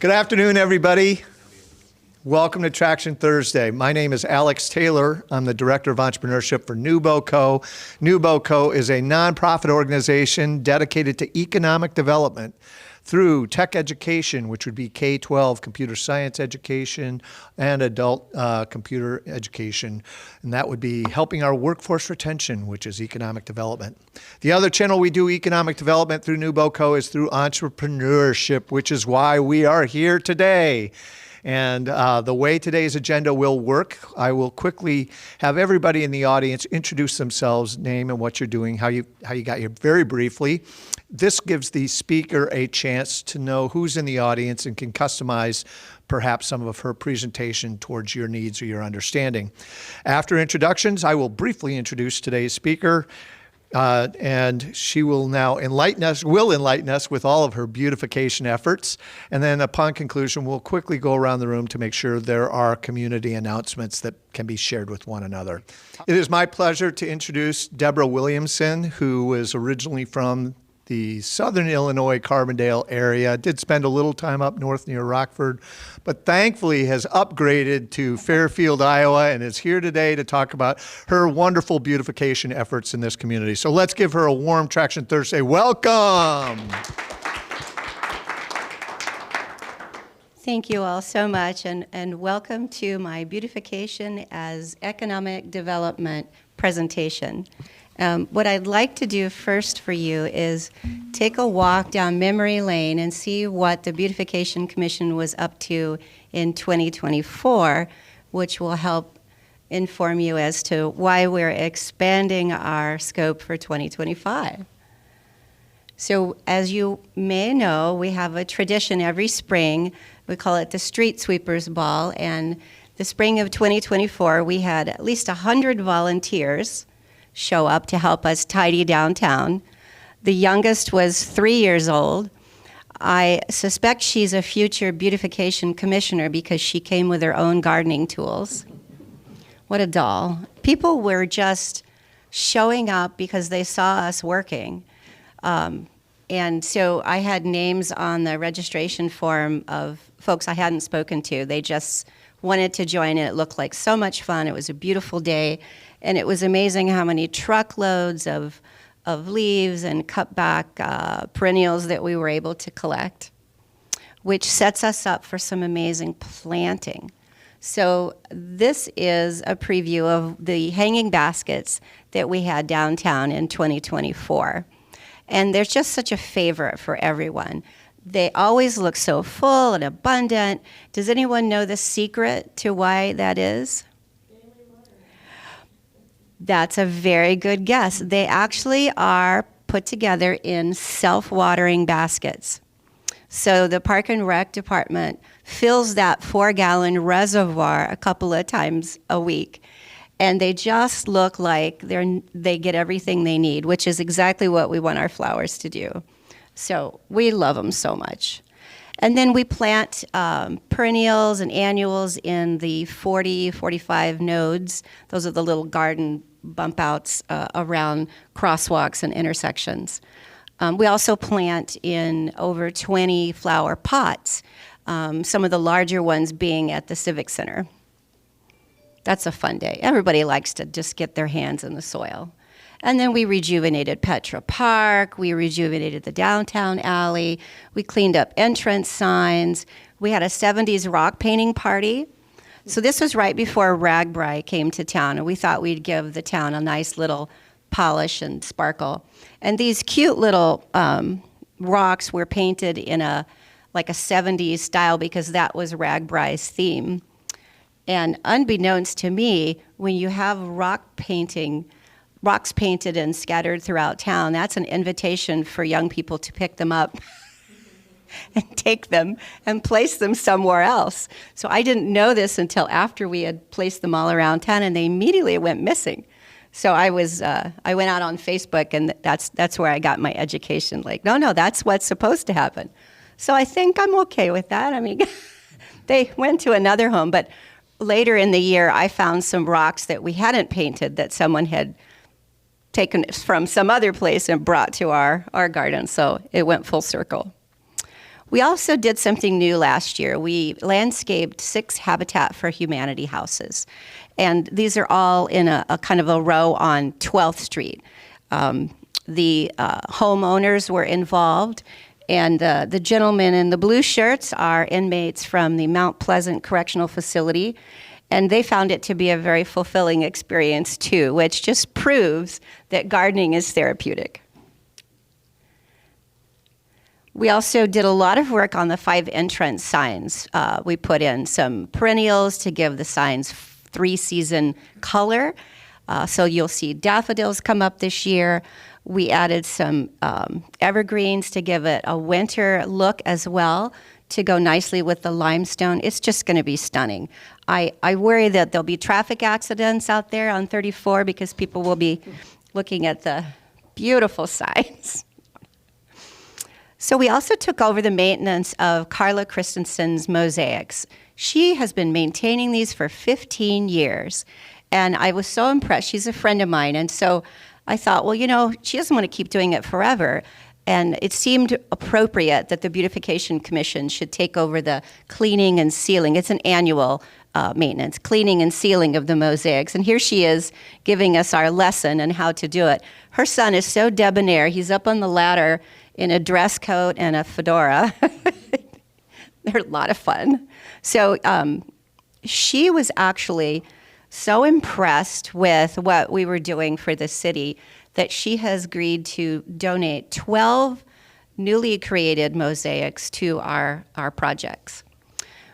Good afternoon, everybody. Welcome to Traction Thursday. My name is Alex Taylor. I'm the Director of Entrepreneurship for Nubo Co. Nubo Co. is a nonprofit organization dedicated to economic development through tech education, which would be K-12 computer science education and adult computer education. And that would be helping our workforce retention, which is economic development. The other channel we do economic development through Nubo Co. is through entrepreneurship, which is why we are here today. And the way today's agenda will work, I will quickly have everybody in the audience introduce themselves, name and what you're doing, how you got here very briefly. This gives the speaker a chance to know who's in the audience and can customize perhaps some of her presentation towards your needs or your understanding. After introductions, I will briefly introduce today's speaker. And she will now enlighten us with all of her beautification efforts. And then upon conclusion, we'll quickly go around the room to make sure there are community announcements that can be shared with one another. It is my pleasure to introduce Deborah Williamson, who is originally from the southern Illinois Carbondale area, did spend a little time up north near Rockford, but thankfully has upgraded to Fairfield, Iowa, and is here today to talk about her wonderful beautification efforts in this community. So let's give her a warm Traction Thursday welcome. Thank you all so much, and welcome to my Beautification as Economic Development presentation. What I'd like to do first for you is take a walk down memory lane and see what the Beautification Commission was up to in 2024, which will help inform you as to why we're expanding our scope for 2025. So as you may know, we have a tradition every spring. We call it the Street Sweepers Ball, and the spring of 2024, we had at least 100 volunteers show up to help us tidy downtown. The youngest was 3 years old. I suspect she's a future beautification commissioner because she came with her own gardening tools. What a doll. People were just showing up because they saw us working. And so I had names on the registration form of folks I hadn't spoken to. They just wanted to join, and it looked like so much fun. It was a beautiful day. And it was amazing how many truckloads of leaves and cut back perennials that we were able to collect, which sets us up for some amazing planting. So this is a preview of the hanging baskets that we had downtown in 2024. And they're just such a favorite for everyone. They always look so full and abundant. Does anyone know the secret to why that is? That's a very good guess. They actually are put together in self-watering baskets. So the Park and Rec department fills that 4-gallon reservoir a couple of times a week. And they just look like they get everything they need, which is exactly what we want our flowers to do. So we love them so much. And then we plant perennials and annuals in the 40, 45 nodes. Those are the little garden bump outs around crosswalks and intersections. We also plant in over 20 flower pots, some of the larger ones being at the Civic Center. That's a fun day. Everybody likes to just get their hands in the soil. And then we rejuvenated Petra Park, we rejuvenated the downtown alley, we cleaned up entrance signs, we had a 70s rock painting party. So this was right before Ragbri came to town, and we thought we'd give the town a nice little polish and sparkle. And these cute little rocks were painted in a 70s style because that was Ragbri's theme. And unbeknownst to me, when you have rocks painted and scattered throughout town, that's an invitation for young people to pick them up and take them and place them somewhere else. So I didn't know this until after we had placed them all around town, and they immediately went missing. So I went out on Facebook, and that's where I got my education. Like, no, that's what's supposed to happen. So I think I'm okay with that. I mean, they went to another home, but later in the year, I found some rocks that we hadn't painted that someone had taken from some other place and brought to our garden. So it went full circle. We also did something new last year. We landscaped 6 Habitat for Humanity houses. And these are all in a kind of a row on 12th Street. The homeowners were involved, and the gentlemen in the blue shirts are inmates from the Mount Pleasant Correctional Facility, and they found it to be a very fulfilling experience too, which just proves that gardening is therapeutic. We also did a lot of work on the 5 entrance signs. We put in some perennials to give the signs 3-season color. So you'll see daffodils come up this year. We added some evergreens to give it a winter look as well, to go nicely with the limestone. It's just going to be stunning. I worry that there'll be traffic accidents out there on 34 because people will be looking at the beautiful signs. So we also took over the maintenance of Carla Christensen's mosaics. She has been maintaining these for 15 years, and I was so impressed. She's a friend of mine, and so I thought, well, you know, she doesn't want to keep doing it forever, and it seemed appropriate that the Beautification Commission should take over the cleaning and sealing. It's an annual maintenance, cleaning and sealing of the mosaics, and here she is giving us our lesson on how to do it. Her son is so debonair. He's up on the ladder in a dress coat and a fedora. They're a lot of fun. So she was actually so impressed with what we were doing for the city that she has agreed to donate 12 newly created mosaics to our projects.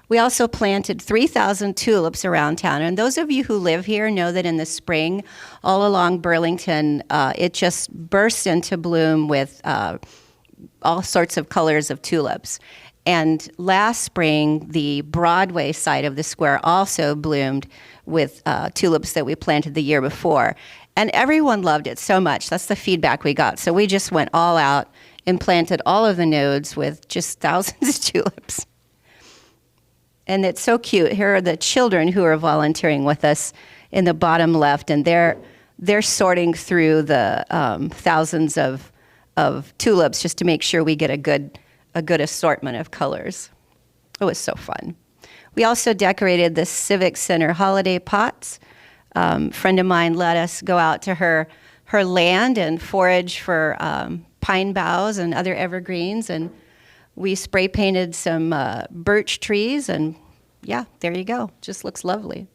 We also planted 3,000 tulips around town. And those of you who live here know that in the spring, all along Burlington, it just bursts into bloom with all sorts of colors of tulips. And last spring, the Broadway side of the square also bloomed with tulips that we planted the year before. And everyone loved it so much. That's the feedback we got. So we just went all out and planted all of the nodes with just thousands of tulips. And it's so cute. Here are the children who are volunteering with us in the bottom left, and they're sorting through the thousands of tulips just to make sure we get a good assortment of colors. It was so fun. We also decorated the Civic Center holiday pots. Friend of mine let us go out to her land and forage for pine boughs and other evergreens, and we spray painted some birch trees, and yeah, there you go. Just looks lovely.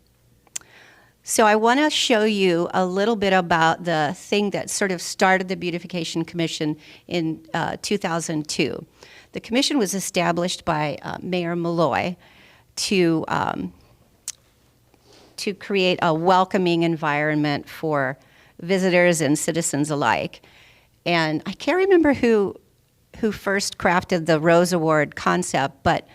So I want to show you a little bit about the thing that sort of started the Beautification Commission in 2002. The commission was established by Mayor Malloy to create a welcoming environment for visitors and citizens alike. And I can't remember who first crafted the Rose Award concept, but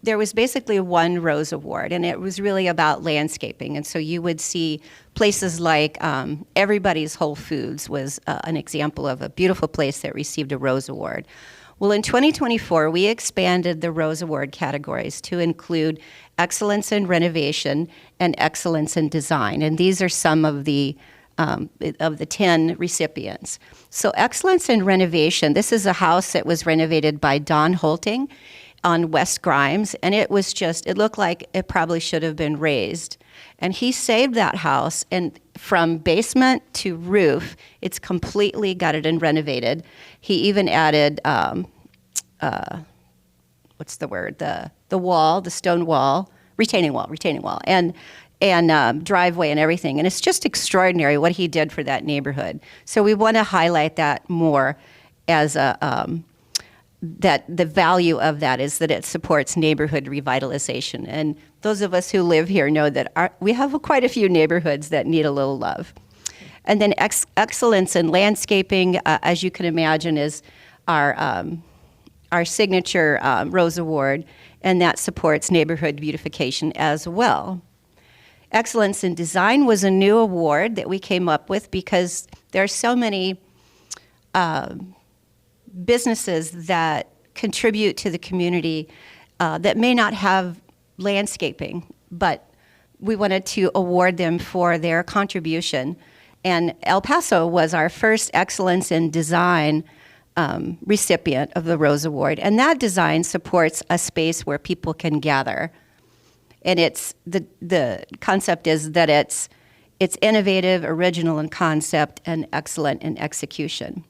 there was basically one Rose Award, and it was really about landscaping. And so you would see places like Everybody's Whole Foods was an example of a beautiful place that received a Rose Award. Well, in 2024, we expanded the Rose Award categories to include excellence in renovation and excellence in design. And these are some of the 10 recipients. So excellence in renovation, this is a house that was renovated by Don Holting on West Grimes, and it looked like it probably should have been raised. And he saved that house, and from basement to roof, it's completely gutted and renovated. He even added, what's the word? The wall, the stone wall, retaining wall, and driveway and everything. And it's just extraordinary what he did for that neighborhood. So we want to highlight that more as that the value of that is that it supports neighborhood revitalization. And those of us who live here know that we have quite a few neighborhoods that need a little love. And then excellence in landscaping, as you can imagine, is our signature Rose Award, and that supports neighborhood beautification as well. Excellence in design was a new award that we came up with because there are so many businesses that contribute to the community that may not have landscaping, but we wanted to award them for their contribution. And El Paso was our first excellence in design recipient of the Rose Award. And that design supports a space where people can gather. And it's the concept is that it's innovative, original in concept, and excellent in execution.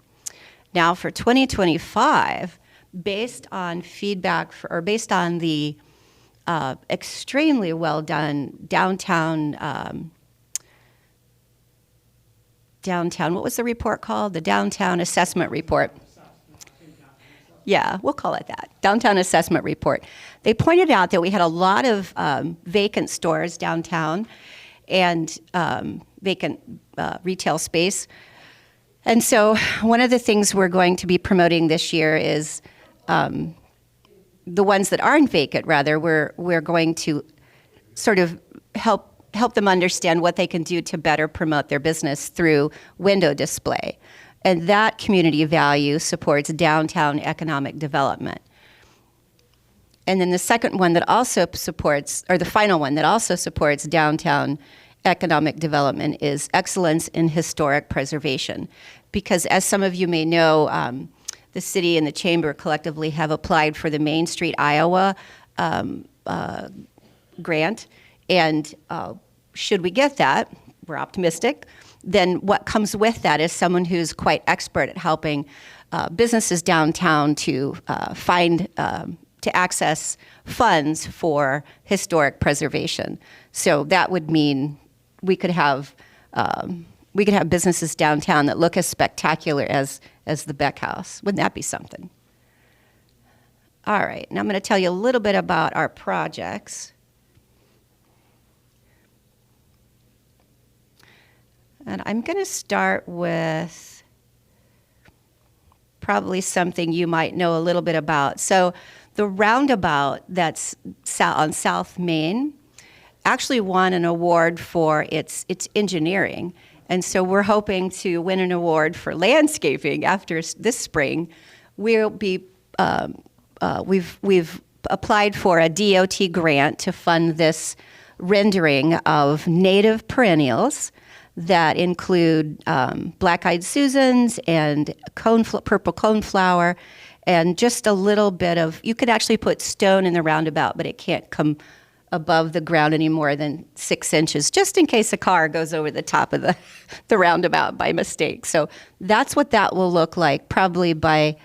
Now for 2025, based on feedback or based on the extremely well done downtown, what was the report called? The Downtown Assessment Report. Yeah, we'll call it that. Downtown Assessment Report. They pointed out that we had a lot of vacant stores downtown and vacant retail space. And so one of the things we're going to be promoting this year is the ones that aren't vacant, rather, we're going to sort of help them understand what they can do to better promote their business through window display. And that community value supports downtown economic development. And then the second one that also supports, or the final one that also supports downtown economic development is excellence in historic preservation. Because as some of you may know, the city and the chamber collectively have applied for the Main Street, Iowa grant. And should we get that, we're optimistic, then what comes with that is someone who's quite expert at helping businesses downtown to to access funds for historic preservation. So that would mean we could have businesses downtown that look as spectacular as the Beck House. Wouldn't that be something? All right, now I'm going to tell you a little bit about our projects. And I'm going to start with probably something you might know a little bit about. So the roundabout that's on South Main actually won an award for its engineering. And so we're hoping to win an award for landscaping after this spring. We'll be we've applied for a DOT grant to fund this rendering of native perennials that include black-eyed Susans and purple coneflower, and just a little bit of, you could actually put stone in the roundabout, but it can't come above the ground any more than 6 inches, just in case a car goes over the top of the roundabout by mistake. So that's what that will look like probably by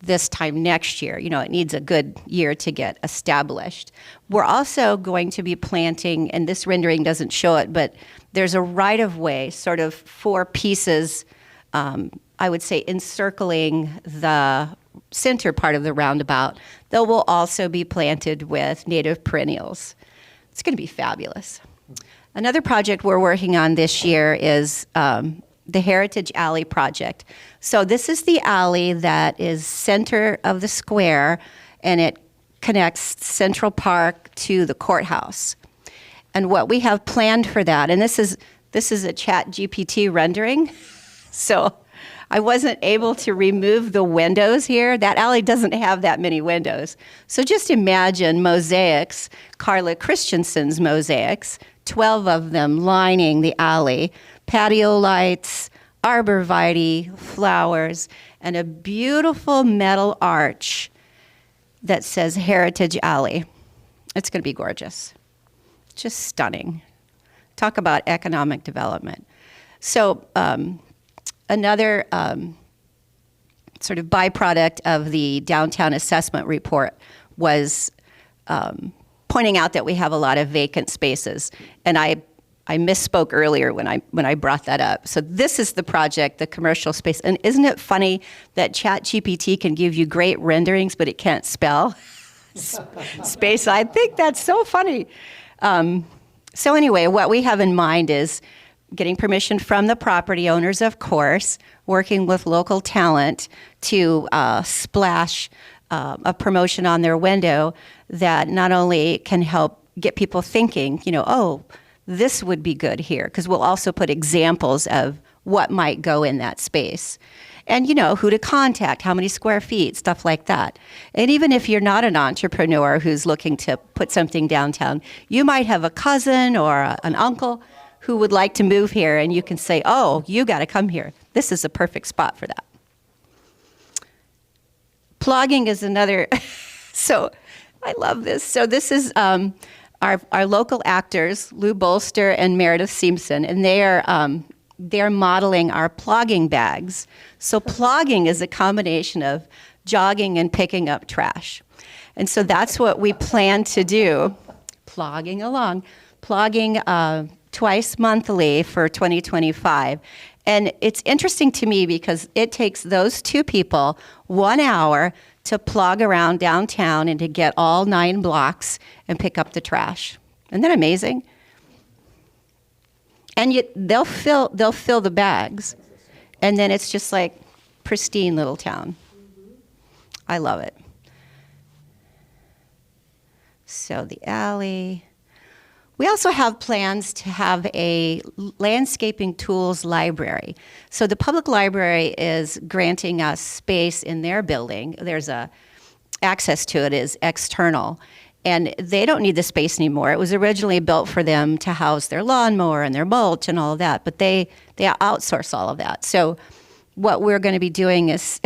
this time next year. You know, it needs a good year to get established. We're also going to be planting, and this rendering doesn't show it, but there's a right-of-way, sort of 4 pieces, I would say, encircling the center part of the roundabout that will also be planted with native perennials. It's going to be fabulous. Another project we're working on this year is the Heritage Alley project. So this is the alley that is center of the square, and it connects Central Park to the courthouse. And what we have planned for that, and this is a ChatGPT rendering, so I wasn't able to remove the windows here. That alley doesn't have that many windows. So just imagine mosaics, Carla Christensen's mosaics, 12 of them lining the alley, patio lights, arborvitae, flowers, and a beautiful metal arch that says Heritage Alley. It's going to be gorgeous. Just stunning. Talk about economic development. So another sort of byproduct of the downtown assessment report was pointing out that we have a lot of vacant spaces. And I misspoke earlier when I brought that up. So this is the project, the commercial space. And isn't it funny that ChatGPT can give you great renderings, but it can't spell space? I think that's so funny. So anyway, what we have in mind is getting permission from the property owners, of course, working with local talent to splash a promotion on their window that not only can help get people thinking, you know, oh, this would be good here, because we'll also put examples of what might go in that space. And, you know, who to contact, how many square feet, stuff like that. And even if you're not an entrepreneur who's looking to put something downtown, you might have a cousin or an uncle who would like to move here, and you can say, oh, you got to come here. This is a perfect spot for that. Plogging is another, so I love this. So this is our local actors, Lou Bolster and Meredith Simpson, and they're modeling our plogging bags. So plogging is a combination of jogging and picking up trash. And so that's what we plan to do, plogging twice monthly for 2025. And it's interesting to me because it takes those two people 1 hour to plug around downtown and to get all 9 blocks and pick up the trash. Isn't that amazing? And yet they'll fill the bags, and then it's just like pristine little town. I love it. So the alley. We also have plans to have a landscaping tools library. So the public library is granting us space in their building. There's access to it is external. And they don't need the space anymore. It was originally built for them to house their lawnmower and their mulch and all of that, but they outsource all of that. So what we're going to be doing is,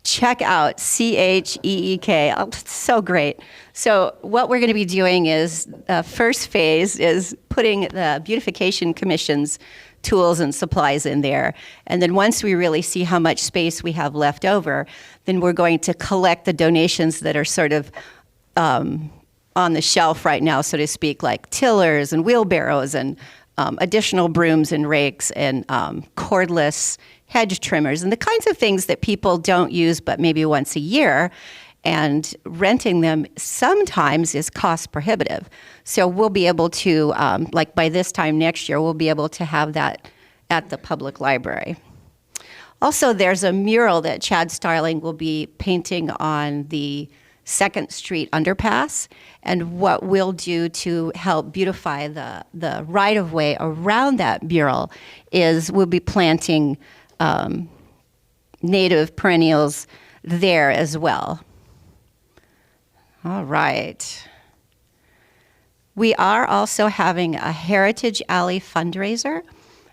check out CHEEK. Oh, it's so great. So what we're going to be doing is, first phase is putting the Beautification Commission's tools and supplies in there. And then once we really see how much space we have left over, then we're going to collect the donations that are sort of on the shelf right now, so to speak, like tillers and wheelbarrows and additional brooms and rakes and cordless hedge trimmers and the kinds of things that people don't use but maybe once a year. And renting them sometimes is cost prohibitive. So we'll be able to, like by this time next year, we'll be able to have that at the public library. Also, there's a mural that Chad Starling will be painting on the 2nd Street underpass. And what we'll do to help beautify the right-of-way around that mural is we'll be planting native perennials there as well. All right. We are also having a Heritage Alley fundraiser.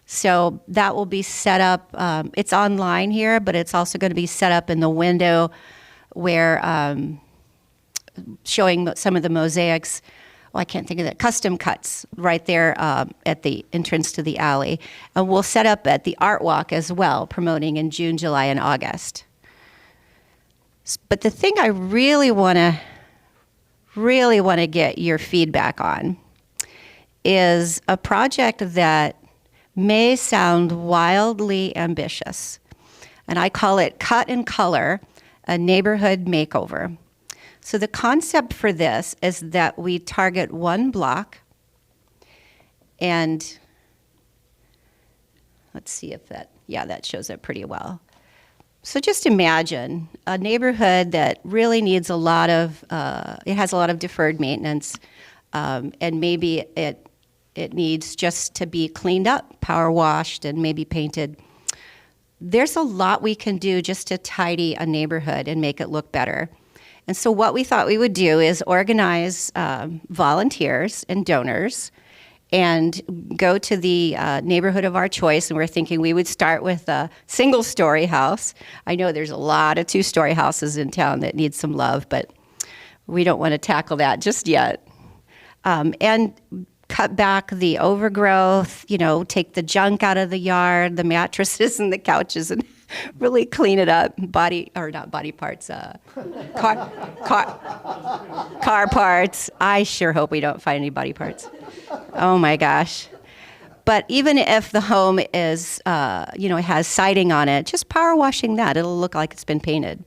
So that will be set up, it's online here, but it's also going to be set up in the window where showing some of the mosaics, I can't think of that, custom cuts right there at the entrance to the alley. And we'll set up at the Art Walk as well, promoting in June, July, and August. But the thing I really want to get your feedback on is a project that may sound wildly ambitious. And I call it Cut and Color, a neighborhood makeover. So the concept for this is that we target 1 block, and let's see if that shows up pretty well. So just imagine a neighborhood that really needs it has a lot of deferred maintenance, and maybe it needs just to be cleaned up, power washed, and maybe painted. There's a lot we can do just to tidy a neighborhood and make it look better. And so what we thought we would do is organize volunteers and donors and go to the neighborhood of our choice. And we're thinking we would start with a single-story house. I know there's a lot of 2-story houses in town that need some love, but we don't want to tackle that just yet. And cut back the overgrowth, take the junk out of the yard, the mattresses and the couches, and really clean it up. Car parts. I sure hope we don't find any body parts. Oh my gosh. But even if the home is, has siding on it, just power washing that, it'll look like it's been painted.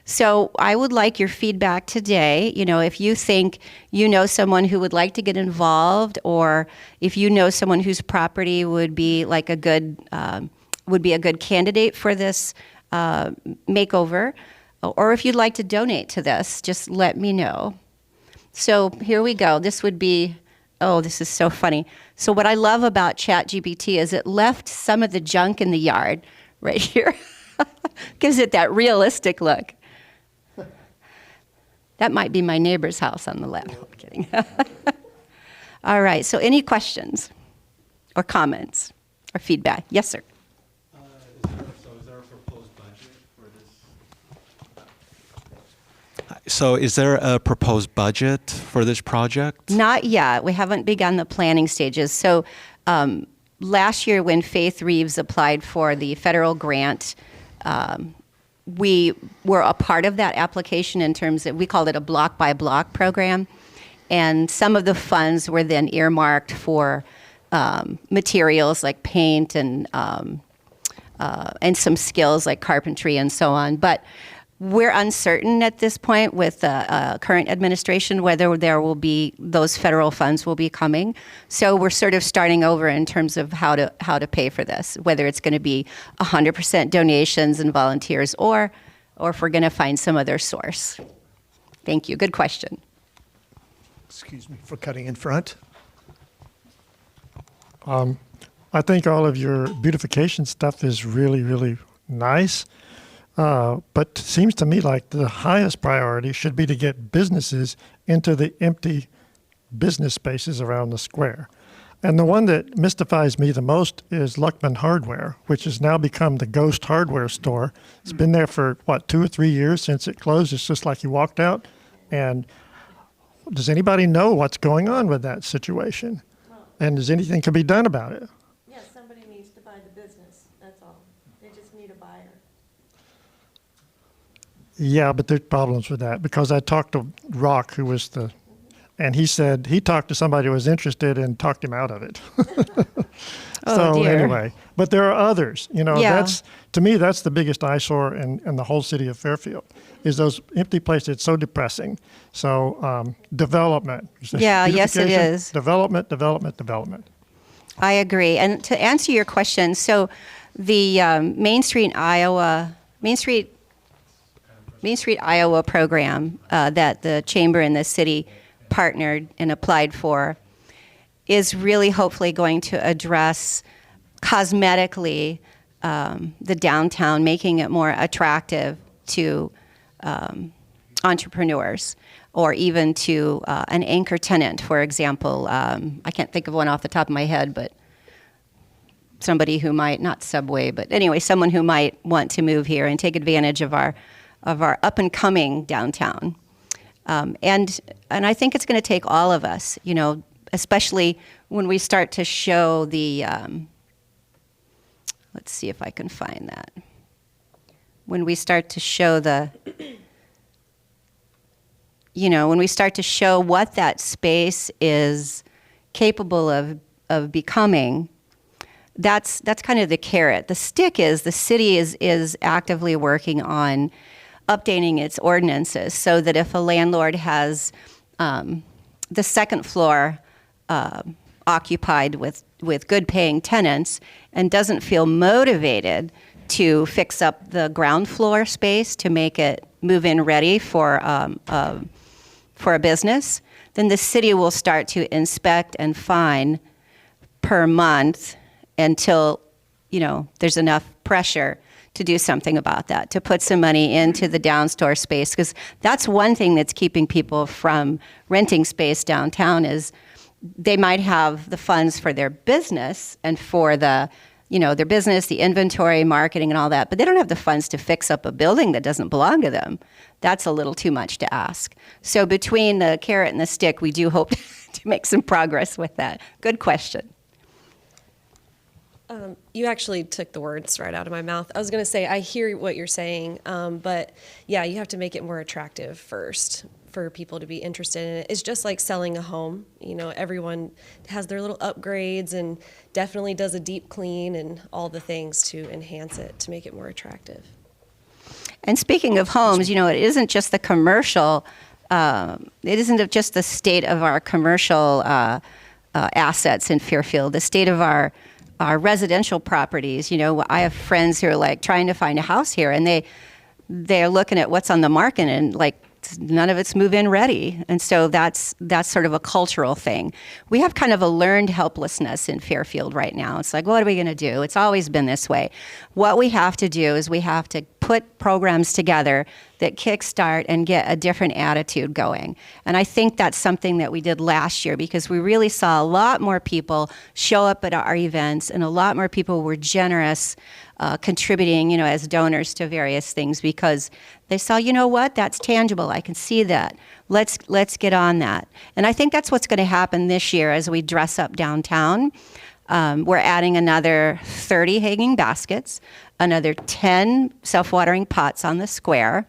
So I would like your feedback today. If you think you know someone who would like to get involved, or if you know someone whose property would be like a good candidate for this makeover, or if you'd like to donate to this, just let me know. So here we go. This would be, this is so funny. So what I love about ChatGPT is it left some of the junk in the yard right here. Gives it that realistic look. That might be my neighbor's house on the left. I'm kidding. All right, so any questions or comments or feedback? Yes, sir. Is there a proposed budget for this So is there a proposed budget for this project? Not yet. We haven't begun the planning stages. So last year when Faith Reeves applied for the federal grant, we were a part of that application in terms of, we called it a block by block program. And some of the funds were then earmarked for materials like paint and some skills like carpentry and so on. But we're uncertain at this point with the current administration whether there will be, those federal funds will be coming. So we're sort of starting over in terms of how to pay for this, whether it's going to be 100% donations and volunteers or if we're going to find some other source. Thank you. Good question. Excuse me for cutting in front. I think all of your beautification stuff is really, really nice. But it seems to me like the highest priority should be to get businesses into the empty business spaces around the square. And the one that mystifies me the most is Luckman Hardware, which has now become the ghost hardware store. It's been there for, 2 or 3 years since it closed. It's just like you walked out. And does anybody know what's going on with that situation? And does anything can be done about it? Yeah, somebody needs to buy the business, that's all. They just need a buyer. Yeah, but there's problems with that because I talked to Rock, who was and he said he talked to somebody who was interested and talked him out of it. Oh, dear. Anyway, but there are others. Yeah. That's, to me, that's the biggest eyesore in the whole city of Fairfield, is those empty places. It's so depressing. So development. Yeah, yes, it Beautification, is. Development. I agree. And to answer your question, so the Main Street Iowa program that the chamber and the city partnered and applied for is really hopefully going to address cosmetically the downtown, making it more attractive to entrepreneurs or even to an anchor tenant, for example. I can't think of one off the top of my head, but somebody who might, not Subway, but anyway, someone who might want to move here and take advantage of our up and coming downtown. And I think it's going to take all of us, especially when we start to show the, let's see if I can find that. When we start to show when we start to show what that space is capable of becoming, that's kind of the carrot. The stick is the city is actively working on updating its ordinances so that if a landlord has the second floor occupied with good paying tenants and doesn't feel motivated to fix up the ground floor space to make it move-in ready for a business, then the city will start to inspect and fine per month until there's enough pressure to do something about that, to put some money into the downstore space, because that's one thing that's keeping people from renting space downtown is they might have the funds for their business and for their business, the inventory, marketing, and all that, but they don't have the funds to fix up a building that doesn't belong to them. That's a little too much to ask. So between the carrot and the stick, we do hope to make some progress with that. Good question. You actually took the words right out of my mouth. I was going to say, I hear what you're saying, but yeah, you have to make it more attractive first for people to be interested in it. It's just like selling a home. Everyone has their little upgrades and definitely does a deep clean and all the things to enhance it, to make it more attractive. And speaking of homes, it isn't just the commercial, it isn't just the state of our commercial assets in Fairfield, the state of our residential properties. I have friends who are trying to find a house here, and they're looking at what's on the market and none of it's move-in ready. And so that's sort of a cultural thing. We have kind of a learned helplessness in Fairfield right now. It's what are we going to do? It's always been this way. What we have to do is we have to put programs together that kickstart and get a different attitude going. And I think that's something that we did last year, because we really saw a lot more people show up at our events, and a lot more people were generous, contributing, as donors to various things, because they saw, what, that's tangible. I can see that. Let's get on that. And I think that's what's going to happen this year as we dress up downtown. We're adding another 30 hanging baskets, another 10 self-watering pots on the square.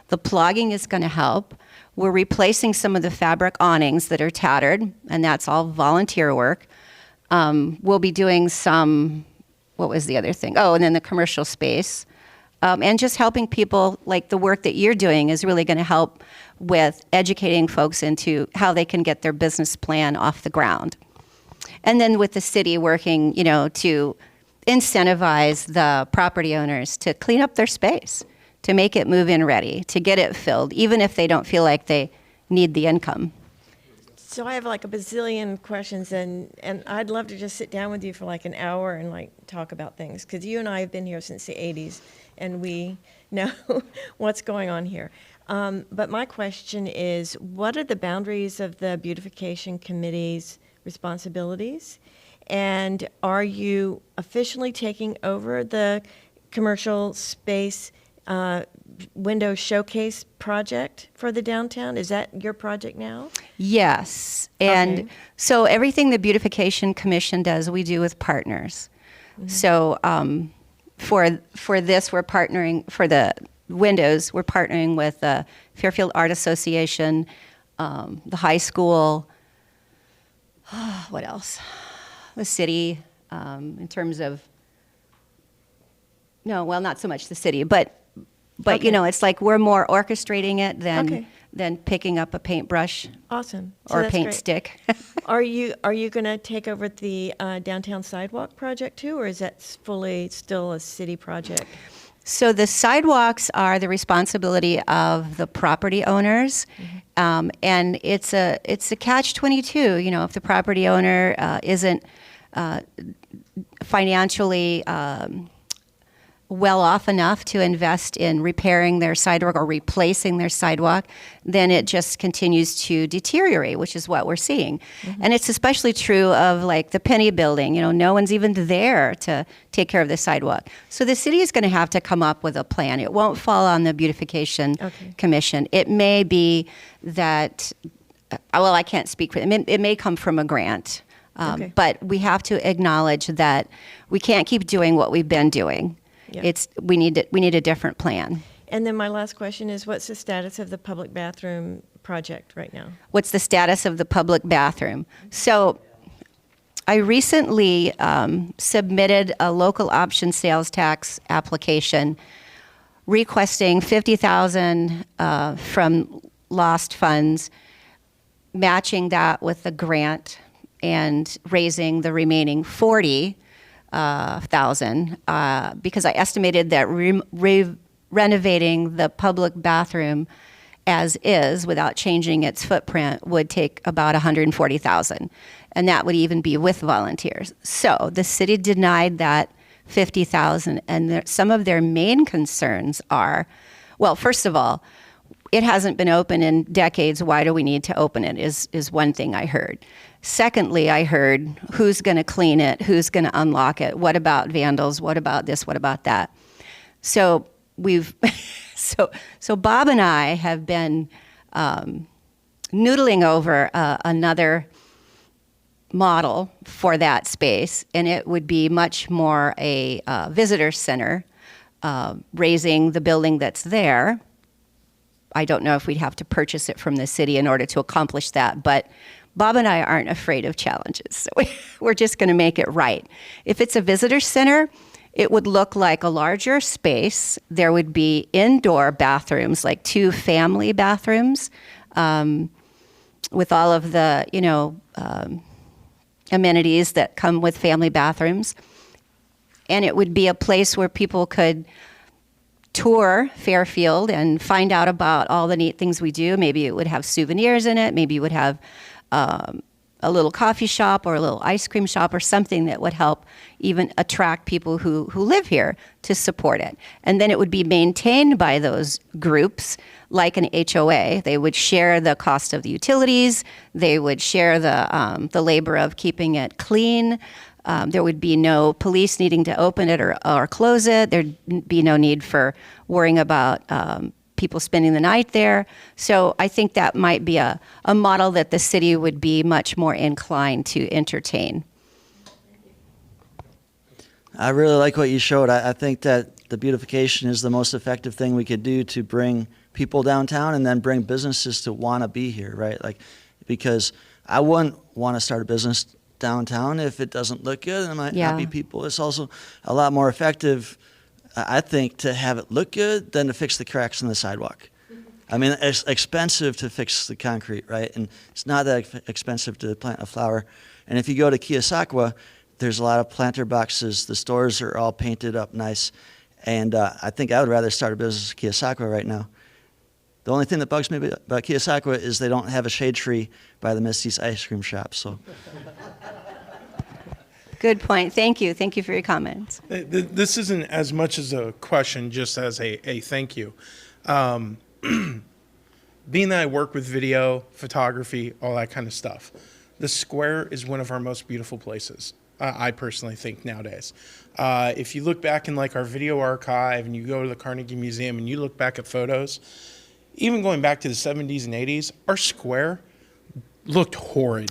The plugging is going to help. We're replacing some of the fabric awnings that are tattered, and that's all volunteer work. We'll be doing some, what was the other thing? Oh, and then the commercial space. And just helping people, like the work that you're doing is really going to help with educating folks into how they can get their business plan off the ground. And then with the city working, to incentivize the property owners to clean up their space, to make it move-in ready, to get it filled, even if they don't feel like they need the income. So I have like a bazillion questions, and I'd love to just sit down with you for like an hour and like talk about things, because you and I have been here since the 80s, and we know what's going on here. But my question is, what are the boundaries of the Beautification Committee's responsibilities? And are you officially taking over the commercial space window showcase project for the downtown? Is that your project now? Yes. And Okay. so everything the Beautification Commission does, we do with partners. Mm-hmm. So for this, we're partnering, for the windows, we're partnering with the Fairfield Art Association, the high school, what else? The city, in terms of, no, well, not so much the city, but Okay. it's like we're more orchestrating it Okay. than picking up a paintbrush Awesome. So or a that's paint great. stick. Are you going to take over the downtown sidewalk project too, or is that fully still a city project? So the sidewalks are the responsibility of the property owners, and it's a catch-22. If the property owner isn't financially well off enough to invest in repairing their sidewalk or replacing their sidewalk, then it just continues to deteriorate, which is what we're seeing. And it's especially true of like the Penny building. No one's even there to take care of the sidewalk. So the city is going to have to come up with a plan. It won't fall on the Beautification Okay. Commission. It may be that, well, I can't speak for it. It may come from a grant. Okay. But we have to acknowledge that we can't keep doing what we've been doing. Yeah. We need a different plan. And then my last question is, what's the status of the public bathroom project right now? What's the status of the public bathroom? So I recently submitted a local option sales tax application requesting $50,000 from lost funds, matching that with the grant and raising the remaining $40,000 because I estimated that renovating the public bathroom as is without changing its footprint would take about $140,000, and that would even be with volunteers. So the city denied that $50,000, and some of their main concerns are, well, first of all, it hasn't been open in decades. Why do we need to open it? Is one thing I heard. Secondly, I heard who's going to clean it, who's going to unlock it, what about vandals, what about this, what about that. So so Bob and I have been noodling over another model for that space, and it would be much more a visitor center, raising the building that's there. I don't know if we'd have to purchase it from the city in order to accomplish that, but Bob and I aren't afraid of challenges, so we're just going to make it right. If it's a visitor center, it would look like a larger space. There would be indoor bathrooms, like 2 family bathrooms, with all of the, amenities that come with family bathrooms. And it would be a place where people could tour Fairfield and find out about all the neat things we do. Maybe it would have souvenirs in it. Maybe it would have a little coffee shop or a little ice cream shop or something that would help even attract people who live here to support it. And then it would be maintained by those groups like an HOA. They would share the cost of the utilities. They would share the labor of keeping it clean. There would be no police needing to open it or close it. There'd be no need for worrying about people spending the night there. So I think that might be a model that the city would be much more inclined to entertain. I really like what you showed. I think that the beautification is the most effective thing we could do to bring people downtown and then bring businesses to want to be here, right? Like, because I wouldn't want to start a business downtown if it doesn't look good and might not be people. It's also a lot more effective, I think, to have it look good than to fix the cracks in the sidewalk. I mean, it's expensive to fix the concrete, right? And it's not that expensive to plant a flower. And if you go to Keosauqua, there's a lot of planter boxes. The stores are all painted up nice. And I think I would rather start a business in Keosauqua right now. The only thing that bugs me about Keosauqua is they don't have a shade tree by the Misty's ice cream shop. So, Good point. Thank you. Thank you for your comments. This isn't as much as a question, just as a thank you. Being that I work with video, photography, all that kind of stuff, the square is one of our most beautiful places. I personally think nowadays. If you look back in like our video archive and you go to the Carnegie Museum and you look back at photos, even going back to the 70s and 80s, our square looked horrid.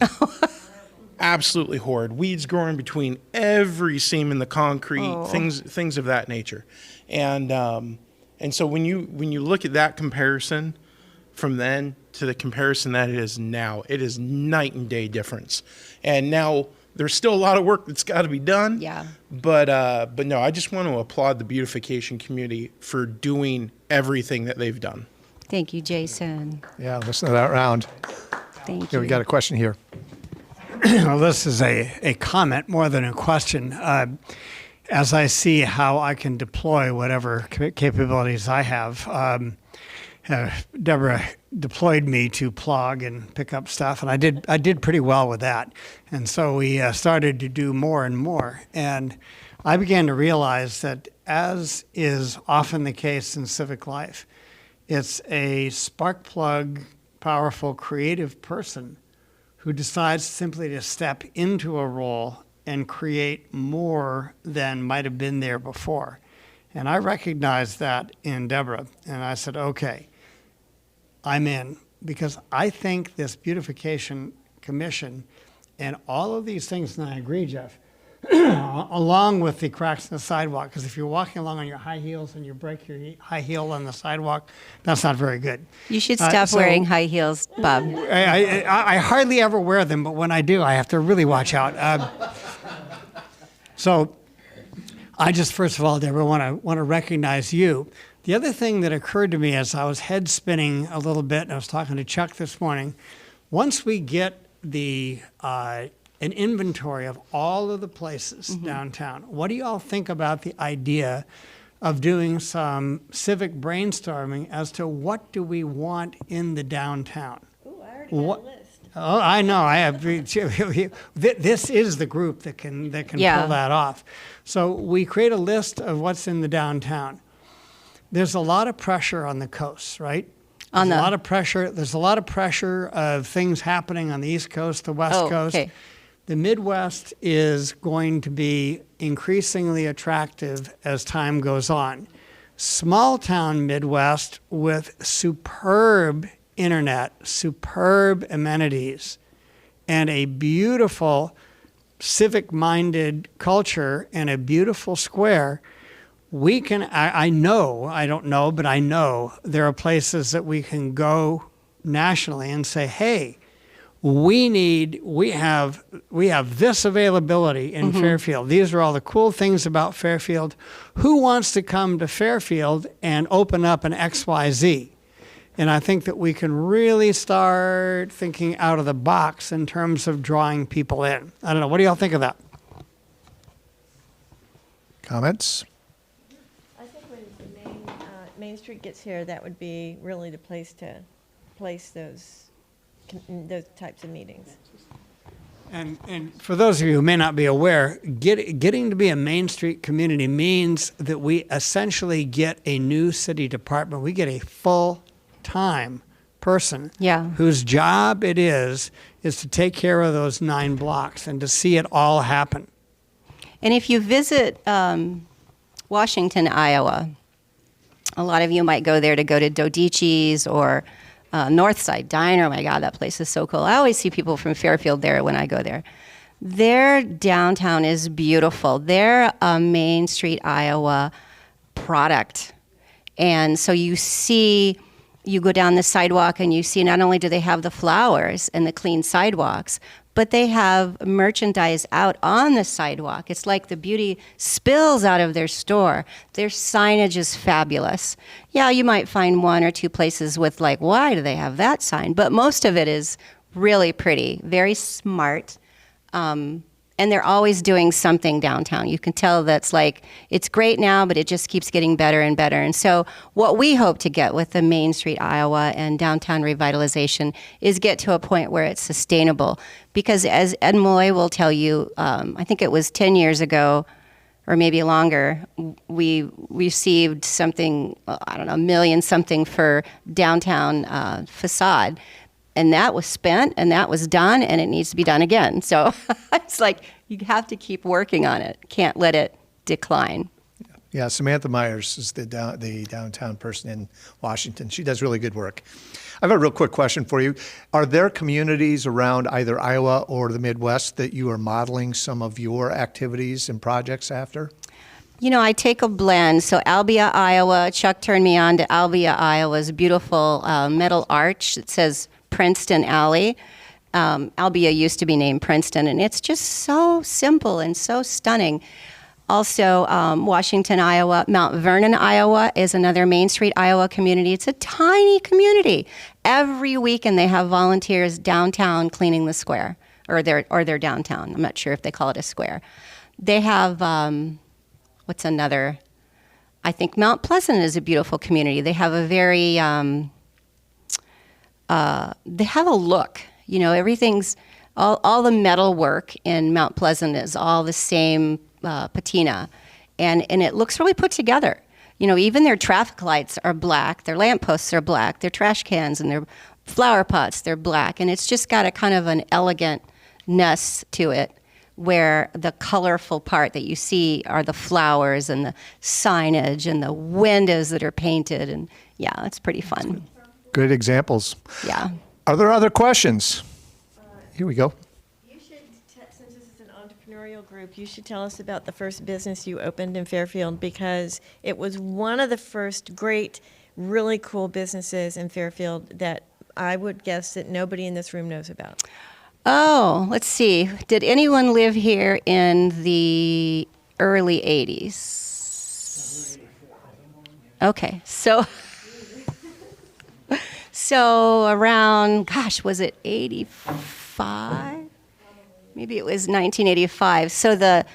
Absolutely horrid. Weeds growing between every seam in the concrete, things of that nature. And so when you look at that comparison from then to the comparison that it is now, it is night and day difference. And now there's still a lot of work that's got to be done. Yeah. But no, I just want to applaud the beautification community for doing everything that they've done. Thank you, Jason. Yeah, listen to that round. Thank Yeah, you. we got a question here. Well, this is a comment more than a question. As I see how I can deploy whatever capabilities I have, Deborah deployed me to plug and pick up stuff, and I did pretty well with that. And so we started to do more and more. And I began to realize that, as is often the case in civic life, it's a spark plug, powerful, creative person who decides simply to step into a role and create more than might have been there before. And I recognized that in Deborah. And I said, okay, I'm in, because I think this Beautification Commission and all of these things, and I agree, Jeff, along with the cracks in the sidewalk, because if you're walking along on your high heels and you break your high heel on the sidewalk, that's not very good. You should stop wearing high heels, Bob. I hardly ever wear them, but when I do, I have to really watch out. So I just, first of all, Deborah, want to recognize you. The other thing that occurred to me as I was head spinning a little bit, and I was talking to Chuck this morning, once we get an inventory of all of the places downtown, what do you all think about the idea of doing some civic brainstorming as to what do we want in the downtown? Ooh, I already got a list. Oh, I know. I have. This is the group that can pull that off. So we create a list of what's in the downtown. There's a lot of pressure on the coast, right? There's a lot of pressure. There's a lot of pressure of things happening on the East Coast, the West Coast. Okay. The Midwest is going to be increasingly attractive as time goes on. Small town Midwest with superb internet, superb amenities, and a beautiful civic-minded culture and a beautiful square. We can, I know, I don't know, but I know there are places that we can go nationally and say, hey, we have this availability in Fairfield. These are all the cool things about Fairfield. Who wants to come to Fairfield and open up an XYZ? And I think that we can really start thinking out of the box in terms of drawing people in. I don't know. What do y'all think of that? Comments? I think when Main Street gets here, that would be really the place to place those types of meetings. And for those of you who may not be aware, getting to be a Main Street community means that we essentially get a new city department. We get a full-time person whose job it is to take care of those 9 blocks and to see it all happen. And if you visit Washington, Iowa, a lot of you might go there to go to Dodici's or Northside Diner. Oh my God, that place is so cool. I always see people from Fairfield there when I go there. Their downtown is beautiful. They're a Main Street, Iowa product. And so you go down the sidewalk and you see not only do they have the flowers and the clean sidewalks, but they have merchandise out on the sidewalk. It's like the beauty spills out of their store. Their signage is fabulous. Yeah, you might find 1 or 2 places with like, why do they have that sign? But most of it is really pretty, very smart. And they're always doing something downtown. You can tell that's like, it's great now, but it just keeps getting better and better. And so what we hope to get with the Main Street, Iowa and downtown revitalization is get to a point where it's sustainable. Because as Ed Malloy will tell you, I think it was 10 years ago, or maybe longer, we received something, I don't know, $1 million something for downtown facade. And that was spent, and that was done, and it needs to be done again. So it's like you have to keep working on it. Can't let it decline. Yeah, Samantha Myers is the downtown person in Washington. She does really good work. I have a real quick question for you. Are there communities around either Iowa or the Midwest that you are modeling some of your activities and projects after? You know, I take a blend. So Albia, Iowa, Chuck turned me on to Albia, Iowa's beautiful metal arch that says Princeton Alley. Albia used to be named Princeton, and it's just so simple and so stunning. Also, Washington, Iowa, Mount Vernon, Iowa is another Main Street, Iowa community. It's a tiny community. Every weekend they have volunteers downtown cleaning the square, or their downtown. I'm not sure if they call it a square. They have, what's another? I think Mount Pleasant is a beautiful community. They have a very, they have a look. You know, everything's, all the metal work in Mount Pleasant is all the same patina. And it looks really put together. You know, even their traffic lights are black, their lampposts are black, their trash cans and their flower pots, they're black. And it's just got a kind of an elegantness to it, where the colorful part that you see are the flowers and the signage and the windows that are painted. And yeah, it's pretty fun. Good examples. Yeah. Are there other questions? Here we go. You should, since this is an entrepreneurial group, you should tell us about the first business you opened in Fairfield, because it was one of the first great, really cool businesses in Fairfield that I would guess that nobody in this room knows about. Oh, let's see. Did anyone live here in the early 80s? Okay, so around, gosh, was it 85? Maybe it was 1985. So the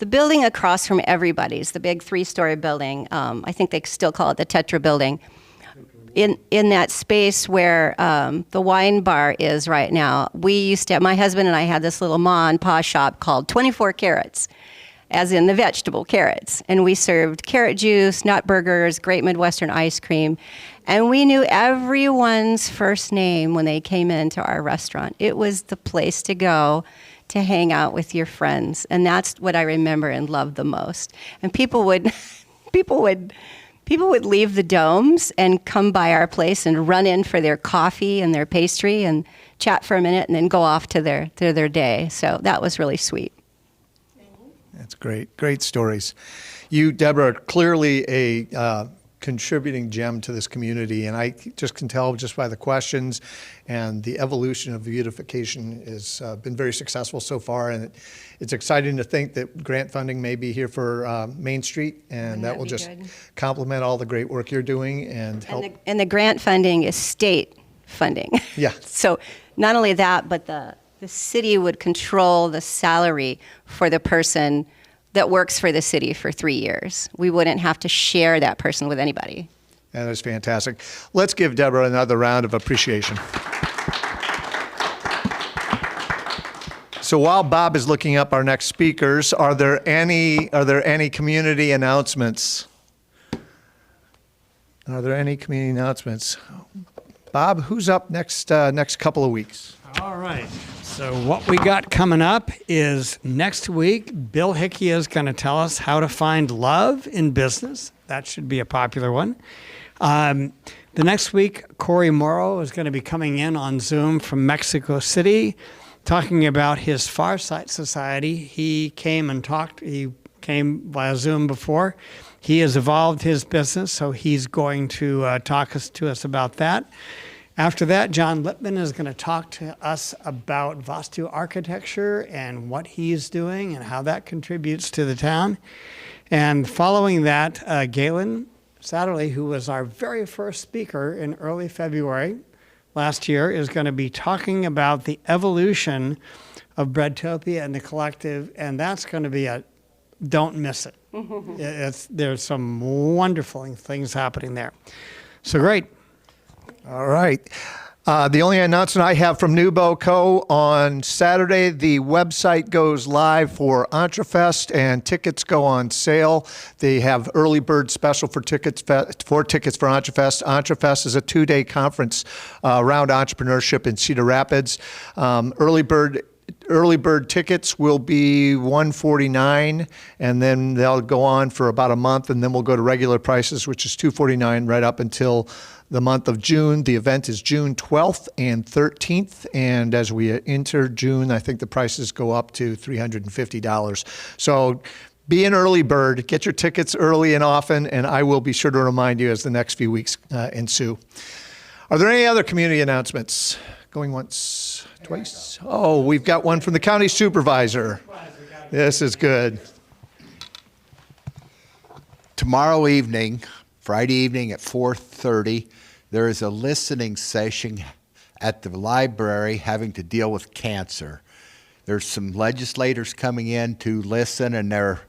building across from everybody's, the big 3-story building, I think they still call it the Tetra building, in that space where the wine bar is right now, we used to, my husband and I had this little ma and pa shop called 24 Carrots, as in the vegetable carrots. And we served carrot juice, nut burgers, Great Midwestern ice cream. And we knew everyone's first name when they came into our restaurant. It was the place to go to hang out with your friends. And that's what I remember and love the most. And people would leave the domes and come by our place and run in for their coffee and their pastry and chat for a minute and then go off to their day. So that was really sweet. That's great. Great stories. You, Deborah, are clearly a contributing gem to this community, and I just can tell just by the questions and the evolution of beautification has been very successful so far, and it's exciting to think that grant funding may be here for Main Street, and that will just complement all the great work you're doing and help. And the grant funding is state funding. Yeah. So not only that, but the city would control the salary for the person that works for the city for 3 years. We wouldn't have to share that person with anybody. That is fantastic. Let's give Deborah another round of appreciation. So while Bob is looking up our next speakers, are there any community announcements? Are there any community announcements? Bob, who's up next couple of weeks? All right. So what we got coming up is next week, Bill Hickey is going to tell us how to find love in business. That should be a popular one. The next week, Corey Morrow is going to be coming in on Zoom from Mexico City, talking about his Farsight Society. He came via Zoom before. He has evolved his business, so he's going to talk to us about that. After that, John Lippman is going to talk to us about Vastu architecture and what he's doing and how that contributes to the town. And following that, Galen Satterley, who was our very first speaker in early February last year, is going to be talking about the evolution of Breadtopia and the collective, and that's going to be don't miss it. There's some wonderful things happening there. So great. All right. The only announcement I have from NewBoCo, on Saturday, the website goes live for EntreFest and tickets go on sale. They have early bird special for tickets for EntreFest. EntreFest is a 2-day conference around entrepreneurship in Cedar Rapids. Early bird tickets will be $149, and then they'll go on for about a month, and then we'll go to regular prices, which is $249 right up until the month of June. The event is June 12th and 13th, and as we enter June, I think the prices go up to $350. So be an early bird, get your tickets early and often, and I will be sure to remind you as the next few weeks ensue. Are there any other community announcements? Going once, twice? Oh, we've got one from the county supervisor. This is good. Tomorrow evening, Friday evening at 4:30, there is a listening session at the library having to deal with cancer. There's some legislators coming in to listen, and they're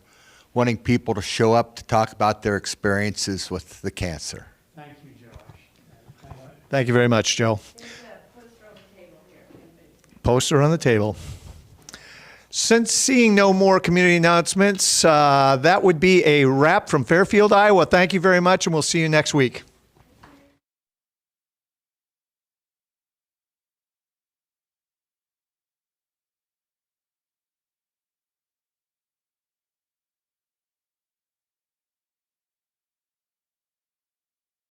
wanting people to show up to talk about their experiences with the cancer. Thank you, Josh. Thank you very much, Joe. Poster on the table. Since seeing no more community announcements, that would be a wrap from Fairfield, Iowa. Thank you very much, and we'll see you next week.